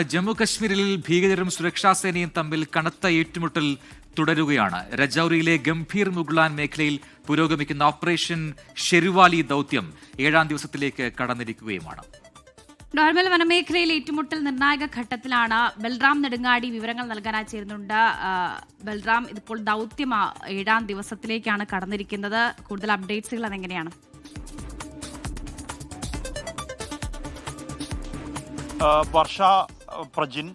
ജമ്മു കശ്മീരിൽ ഭീകരരും സുരക്ഷാസേനയും തമ്മിൽ കനത്ത ഏറ്റുമുട്ടൽ തുടരുകയാണ്. രജൌരിയിലെ ഗംഭീർ മുഗ്ലാൻ മേഖലയിൽ പുരോഗമിക്കുന്ന ഓപ്പറേഷൻ ഷെരുവാലി ദൌത്യം 7ാം ദിവസത്തിലേക്ക് കടന്നിരിക്കുകയുമാണ്. നോർമൽ വനമേഖലയിൽ ഏറ്റുമുട്ടൽ നിർണായക ഘട്ടത്തിലാണ്. ബൽറാം നെടുങ്ങാടി വിവരങ്ങൾ നൽകാനായി ചേരുന്നുണ്ട്. ബൽറാം, ഇതിപ്പോൾ ദൌത്യം 7ാം ദിവസത്തിലേക്കാണ് കടന്നിരിക്കുന്നത്. കൂടുതൽ അപ്ഡേറ്റ്സുകൾ അതെങ്ങനെയാണ്? വർഷ പ്രജിൻ,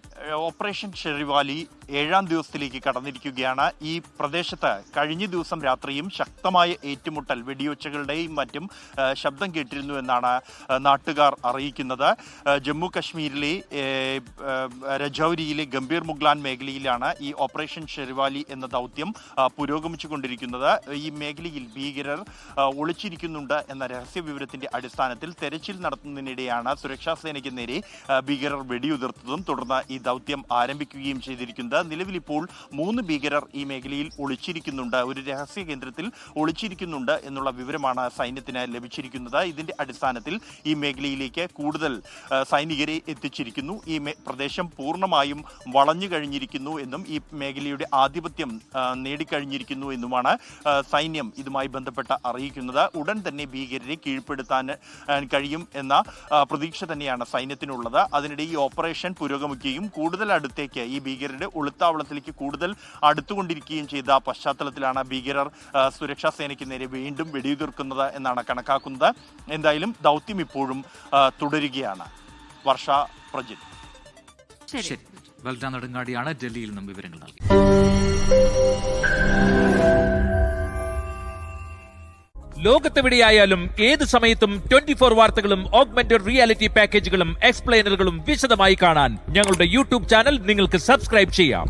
ഓപ്പറേഷൻ ഷെറിവാലി 7ാം ദിവസത്തിലേക്ക് കടന്നിരിക്കുകയാണ്. ഈ പ്രദേശത്ത് കഴിഞ്ഞ ദിവസം രാത്രിയും ശക്തമായ ഏറ്റുമുട്ടൽ, വെടിയൊച്ചകളുടെയും മറ്റും ശബ്ദം കേട്ടിരുന്നു എന്നാണ് നാട്ടുകാർ അറിയിക്കുന്നത്. ജമ്മു കശ്മീരിലെ രജൌരിയിലെ ഗംഭീർ മുഗ്ലാൻ മേഖലയിലാണ് ഈ ഓപ്പറേഷൻ ഷെറിവാലി എന്ന ദൗത്യം പുരോഗമിച്ചുകൊണ്ടിരിക്കുന്നത്. ഈ മേഖലയിൽ ഭീകരർ ഒളിച്ചിരിക്കുന്നുണ്ട് എന്ന രഹസ്യ വിവരത്തിന്റെ അടിസ്ഥാനത്തിൽ തെരച്ചിൽ നടത്തുന്നതിനിടെയാണ് സുരക്ഷാ സേനയ്ക്ക് നേരെ ഭീകരർ വെടിയുതിർത്തതും തുടർന്ന് ഈ ദൗത്യം ആരംഭിക്കുകയും ചെയ്തിരിക്കുന്നത്. നിലവിൽ ഇപ്പോൾ 3 ഭീകരർ ഈ മേഖലയിൽ ഒളിച്ചിരിക്കുന്നുണ്ട്, ഒരു രഹസ്യ കേന്ദ്രത്തിൽ ഒളിച്ചിരിക്കുന്നുണ്ട് എന്നുള്ള വിവരമാണ് സൈന്യത്തിന് ലഭിച്ചിരിക്കുന്നത്. ഇതിന്റെ അടിസ്ഥാനത്തിൽ ഈ മേഖലയിലേക്ക് കൂടുതൽ സൈനികരെ എത്തിച്ചിരിക്കുന്നു. ഈ പ്രദേശം പൂർണ്ണമായും വളഞ്ഞു കഴിഞ്ഞിരിക്കുന്നു എന്നും ഈ മേഖലയുടെ ആധിപത്യം നേടിക്കഴിഞ്ഞിരിക്കുന്നു എന്നുമാണ് സൈന്യം ഇതുമായി ബന്ധപ്പെട്ട് അറിയിക്കുന്നത്. ഉടൻ തന്നെ ഭീകരരെ കീഴ്പ്പെടുത്താൻ കഴിയും എന്ന പ്രതീക്ഷ തന്നെയാണ് സൈന്യത്തിനുള്ളത്. അതിനിടെ ഈ ഓപ്പറേഷൻ പുരോഗമിക്കുകയും കൂടുതൽ അടുത്തേക്ക് ഈ ഭീകരരുടെ ഒളിത്താവളത്തിലേക്ക് കൂടുതൽ അടുത്തുകൊണ്ടിരിക്കുകയും ചെയ്ത പശ്ചാത്തലത്തിലാണ് ഭീകരർ സുരക്ഷാ സേനയ്ക്ക് നേരെ വീണ്ടും വെടിയുതിർക്കുന്നത് എന്നാണ് കണക്കാക്കുന്നത്. എന്തായാലും ദൗത്യം ഇപ്പോഴും തുടരുകയാണ്. വർഷ പ്രജിൻ. ബൽറാം നെടുങ്ങാടിയാണ് ഡൽഹിയിൽ നിന്നും വിവരങ്ങൾ നൽകി. ലോകത്തെവിടെയായാലും ഏത് സമയത്തും 24 വാർത്തകളും ഓഗ്മെന്റഡ് റിയാലിറ്റി പാക്കേജുകളും എക്സ്പ്ലെയിനറുകളും വിശദമായി കാണാൻ ഞങ്ങളുടെ യൂട്യൂബ് ചാനൽ നിങ്ങൾക്ക് സബ്സ്ക്രൈബ് ചെയ്യാം.